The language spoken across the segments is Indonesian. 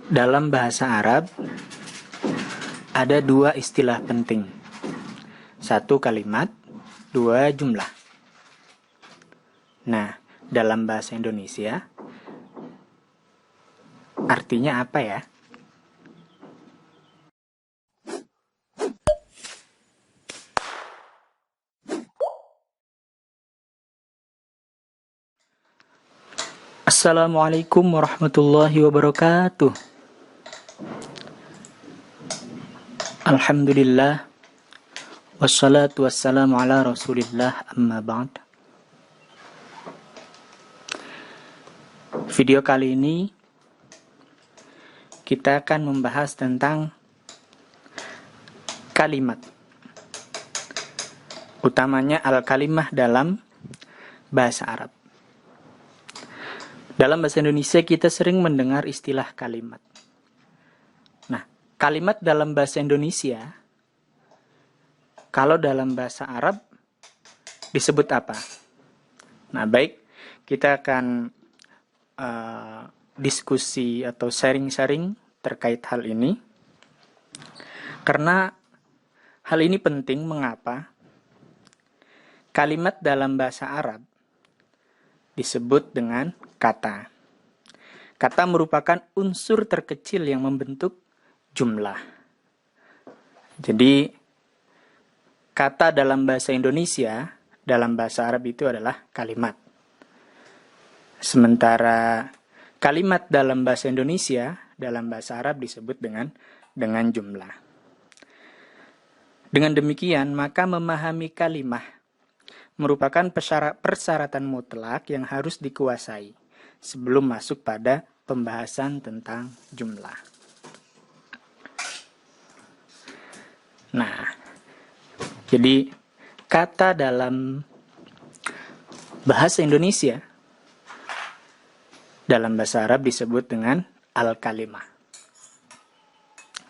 Dalam bahasa Arab ada dua istilah penting. Satu kalimat, dua jumlah. Nah, dalam bahasa Indonesia artinya apa ya? Assalamualaikum warahmatullahi wabarakatuh. Alhamdulillah. Wassalatu wassalamu ala rasulillah, amma ba'd. Video kali ini kita akan membahas tentang kalimat. Utamanya al-kalimah dalam bahasa Arab. Dalam bahasa Indonesia kita sering mendengar istilah kalimat. Nah, kalimat dalam bahasa Indonesia, kalau dalam bahasa Arab disebut apa? Nah, baik, kita akan diskusi atau sharing-sharing terkait hal ini. Karena hal ini penting, mengapa? Kalimat dalam bahasa Arab disebut dengan kata. Kata merupakan unsur terkecil yang membentuk jumlah. Jadi, kata dalam bahasa Indonesia, dalam bahasa Arab itu adalah kalimat. Sementara kalimat dalam bahasa Indonesia, dalam bahasa Arab disebut dengan jumlah. Dengan demikian, maka memahami kalimah merupakan persyaratan mutlak yang harus dikuasai sebelum masuk pada pembahasan tentang jumlah. Nah, jadi kata dalam bahasa Indonesia, dalam bahasa Arab disebut dengan al-kalimah.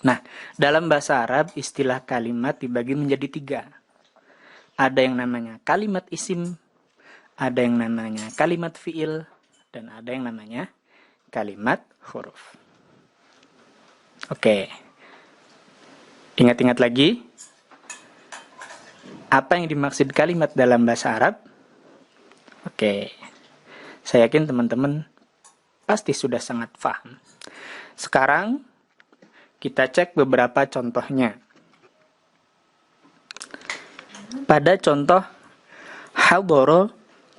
Nah, dalam bahasa Arab istilah kalimat dibagi menjadi tiga. Ada yang namanya kalimat isim, ada yang namanya kalimat fi'il, dan ada yang namanya kalimat huruf. Oke. Ingat-ingat lagi, apa yang dimaksud kalimat dalam bahasa Arab? Oke. Saya yakin teman-teman pasti sudah sangat paham. Sekarang kita cek beberapa contohnya. Pada contoh hadara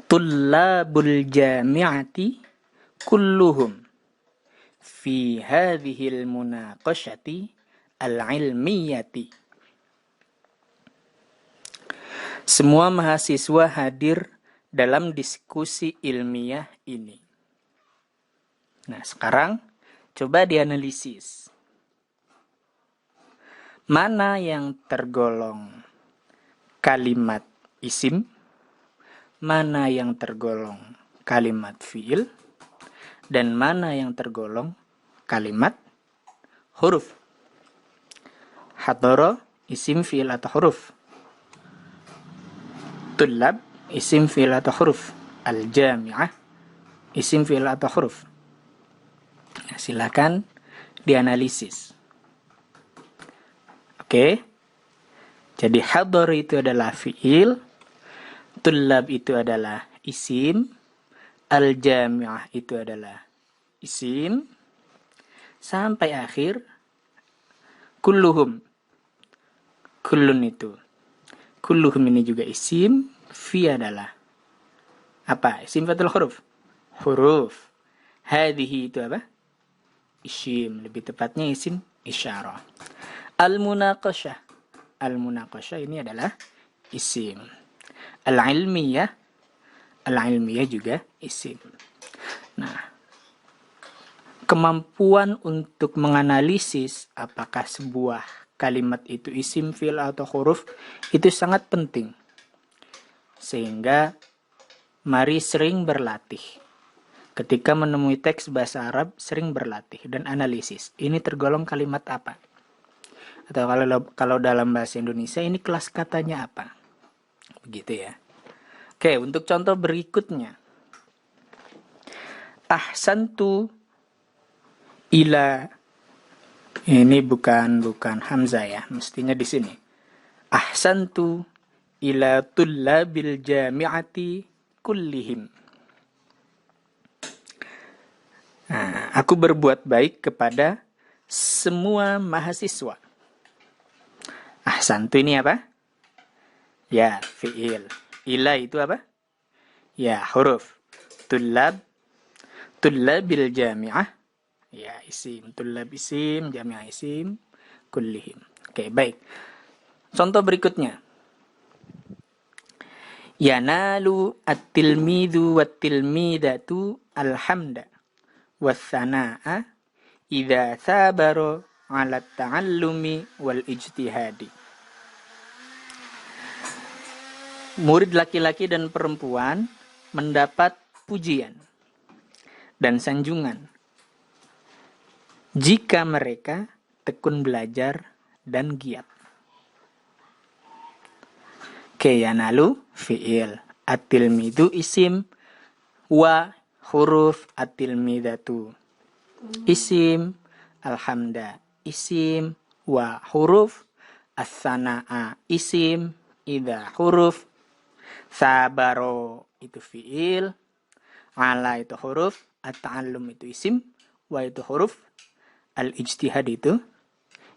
tullabul jami'ati kulluhum fi hadhil munaqashati al-ilmiyati. Semua mahasiswa hadir dalam diskusi ilmiah ini. Nah, sekarang coba dianalisis. Mana yang tergolong kalimat isim, mana yang tergolong kalimat fi'il, dan mana yang tergolong kalimat huruf. Hadara, isim, fi'il atau huruf. Tullab, isim, fi'il atau huruf. Al-jami'ah, isim, fi'il atau huruf. Nah, silakan dianalisis. Oke. Jadi hadar itu adalah fi'il, tullab itu adalah isim, al-jami'ah itu adalah isim, sampai akhir kulluhum. Kullun itu. Kulluhum ini juga isim, fi adalah apa? Isim fatul huruf. Huruf. Hadhihi itu apa? Isim, lebih tepatnya isim isyarah. Al-munaqashah. Al-munaqashah ini adalah isim. Al-ilmiyah juga isim. Nah, kemampuan untuk menganalisis apakah sebuah kalimat itu isim, fi'il atau huruf itu sangat penting. Sehingga mari sering berlatih. Ketika menemui teks bahasa Arab, sering berlatih dan analisis. Ini tergolong kalimat apa? Atau kalau dalam bahasa Indonesia ini kelas katanya apa? Begitu ya. Oke, untuk contoh berikutnya. Ahsantu ila Ini bukan hamzah ya, mestinya di sini. Ahsantu ila tullabil jami'ati kullihim. Nah, aku berbuat baik kepada semua mahasiswa. Ahsantu ini apa? Ya, fi'il. Ila itu apa? Ya, huruf. Tullabil jami'ah. Ya, isim. Tullab isim, jami'ah isim, kullihim. Oke, baik. Contoh berikutnya. Yanalu at-tilmidhu wat-tilmidatu alhamda was-sana'a idza sabaru 'ala at-ta'allumi wal ijtihadi. Murid laki-laki dan perempuan mendapat pujian dan sanjungan jika mereka tekun belajar dan giat. Yanalu fi'il, at-tilmidu isim, wa huruf at-tilmidatu isim, alhamda isim, wa huruf as-sana'a isim, idza huruf, sabaro itu fi'il, ala itu huruf, at-ta'allum itu isim, wa itu huruf, al-ijtihad itu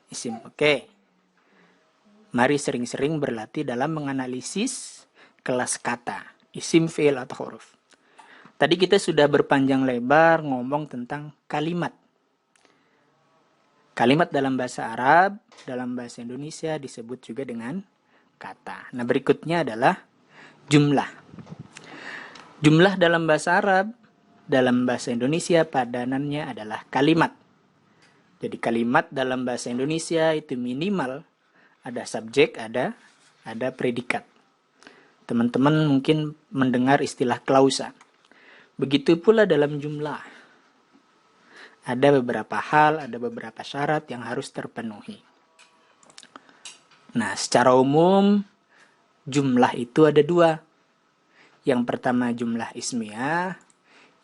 isim. Oke. Mari sering-sering berlatih dalam menganalisis kelas kata, isim, fi'il, atau huruf. Tadi kita sudah berpanjang lebar ngomong tentang kalimat. Kalimat dalam bahasa Arab, dalam bahasa Indonesia disebut juga dengan kata. Nah, berikutnya adalah jumlah. Jumlah dalam bahasa Arab, dalam bahasa Indonesia padanannya adalah kalimat. Jadi kalimat dalam bahasa Indonesia itu minimal ada subjek, ada predikat. Teman-teman mungkin mendengar istilah klausa. Begitu pula dalam jumlah. Ada beberapa hal, ada beberapa syarat yang harus terpenuhi. Nah, secara umum jumlah itu ada dua. Yang pertama jumlah ismiyah,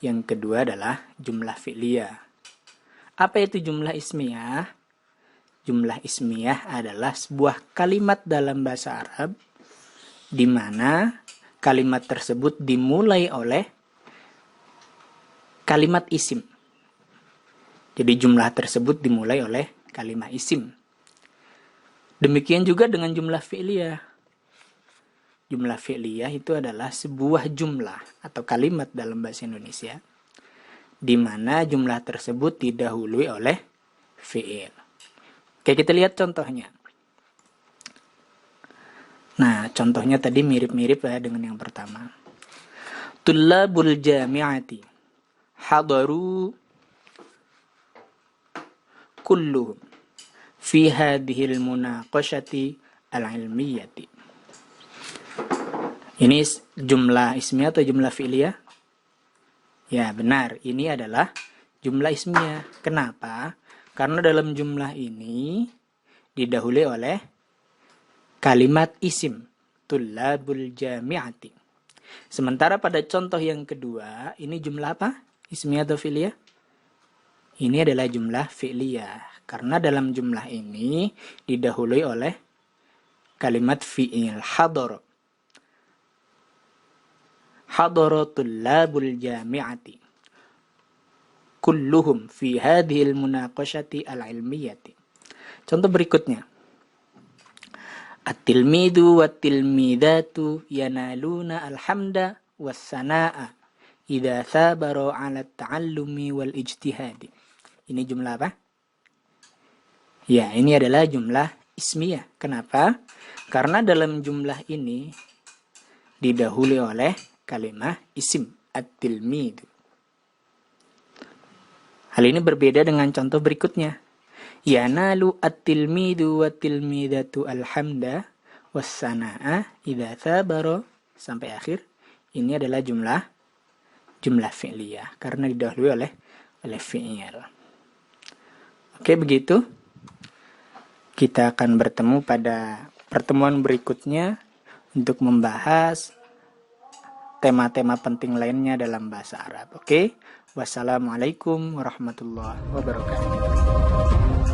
yang kedua adalah jumlah fi'liyah. Apa itu jumlah ismiyah? Jumlah ismiyah adalah sebuah kalimat dalam bahasa Arab di mana kalimat tersebut dimulai oleh kalimat isim. Jadi jumlah tersebut dimulai oleh kalimat isim. Demikian juga dengan jumlah fi'liyah. Jumlah fi'liyah itu adalah sebuah jumlah atau kalimat dalam bahasa Indonesia di mana jumlah tersebut didahului oleh fi'il. Oke, kita lihat contohnya. Nah, contohnya tadi mirip-mirip ya dengan yang pertama. Tullabul jami'ati hadaru kulluhum fi hadhil munaqashati al-ilmiyati. Ini jumlah ismiyah atau jumlah fi'liyah? Ya, benar. Ini adalah jumlah ismiyah. Kenapa? Karena dalam jumlah ini didahului oleh kalimat isim. Tullabul jami'ati. Sementara pada contoh yang kedua, ini jumlah apa? Ismiyah atau fi'liyah? Ini adalah jumlah fi'liyah. Karena dalam jumlah ini didahului oleh kalimat fi'il. Hadar. Hadara tullabul jami'ati kulluhum fi hadhil munaqashati al-ilmiyati. Contoh berikutnya. At-tilmidu wat-tilmidatu yanaluna alhamda was-sana'a idza sabaru 'ala at-ta'allumi wal ijtihadi. Ini jumlah apa? Ya, ini adalah jumlah ismiyah. Kenapa? Karena dalam jumlah ini didahului oleh kalimat isim at-tilmidu. Hal ini berbeda dengan contoh berikutnya. Yanalu at-tilmidu wat-tilmidatu alhamda was-sana'a idza sabaru sampai akhir. Ini adalah jumlah fi'liyah karena didahului oleh fi'il. Oke, begitu. Kita akan bertemu pada pertemuan berikutnya untuk membahas tema-tema penting lainnya dalam bahasa Arab. Oke? Wassalamualaikum warahmatullahi wabarakatuh.